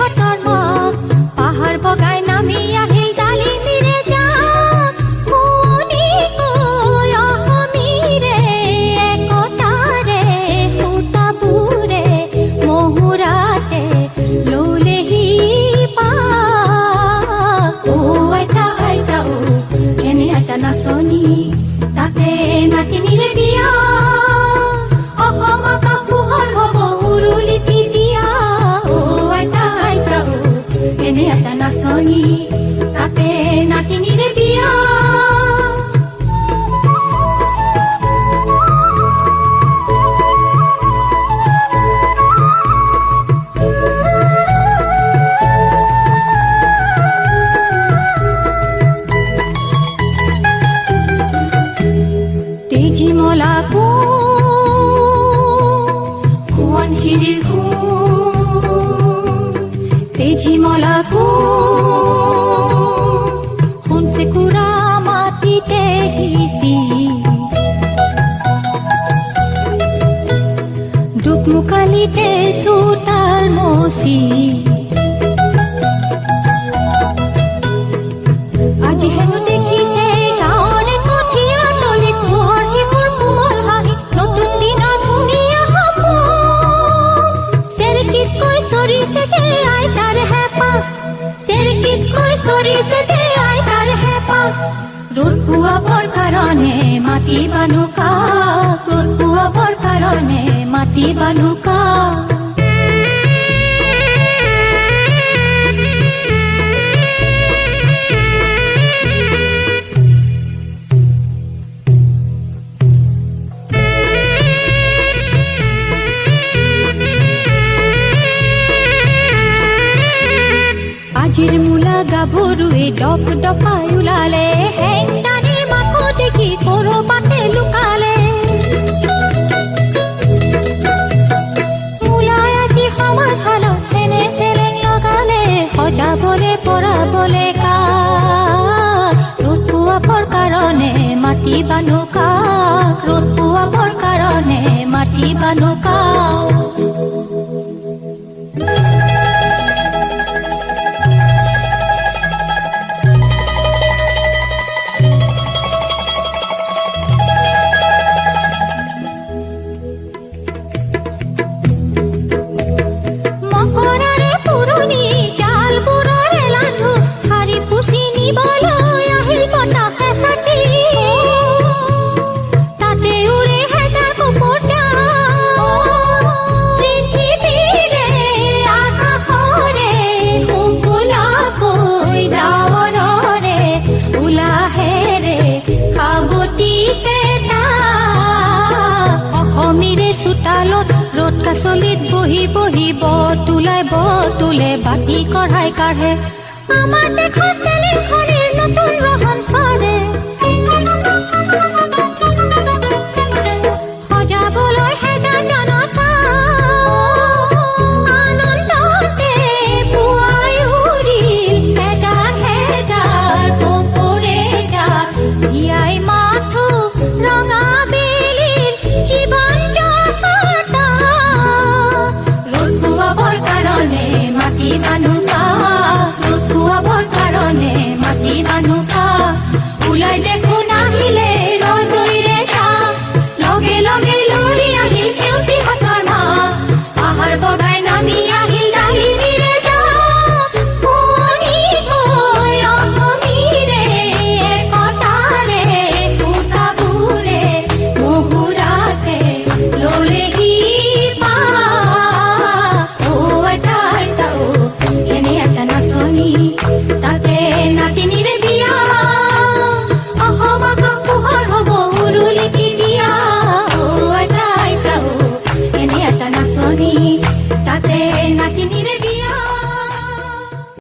বতৰ মহ পাহাৰ বগাই নামি আহিল ডালিমিৰে যাক শুনিকৈ অহমিৰে একতাৰে সূতাবোৰে মহুৰাতে ললেহি পাক ও আইতা আইতা ও এনে আইতা নাচনি তাতে নাতিনিৰে বিয়া অসমত পোহৰ হ'ব উৰুলিটি দিয়া ও আইতা আইতা ও এনে এটা নাচনি তাতে নাতিনিৰে বিয়া তেজীমলা হিৰিৰ তেজীমলা শুনছে কুৰা মাটিতে দিছি দুখমুখালিতে চোতাল মচি আজি হেনো দেখিছে গাঁৱৰে কঠীয়া তলিত পোহৰ শিশুৰ কোমল হাঁহি নতুন দিনৰ ধুনীয়া চেৰেকীতকৈ চৰিছে যে আইতাৰ হেঁপাহ চেৰেকীতকৈ চৰিছে যে আইতাৰ হেঁপাহ ৰ'দ পোৱাবৰ কাৰণে মাটি বানুকা ৰ'দ পোৱাবৰ কাৰণে মাটি বানুকা আজিৰ মূলা গাভৰুৱে দপ দপাই ওলালে হেংদানি মাকো দেখি কৰবাতে লুকালে মূলাই আজি সমাজ হালত চেনে চেৰেং লগালে সজাবলে পৰাবলে কাক ৰ'দ পোৱাবৰ কাৰণে মাটি বানুকা ৰ'দ পোৱাবৰ কাৰণে মাটি বানুকা চোতালত ৰ'দ কাচলিত বহি বহি বতুলে বাতি কঢ়াই কাঢ়ে আমাৰ দেশৰ চেলিখনিৰ নতুন ৰহন চৰে সজাবলৈ হেজাৰ জনতা আনন্দতে পুৱাই উৰিল হেজাৰ হেজাৰ কপৰে জাক হিয়াই মাথো ৰঙা বেলিৰ জীৱন মাটি বানুকা ৰ'দ পোৱাবৰ কাৰণে মাটি বানুকা ওলাই দেখ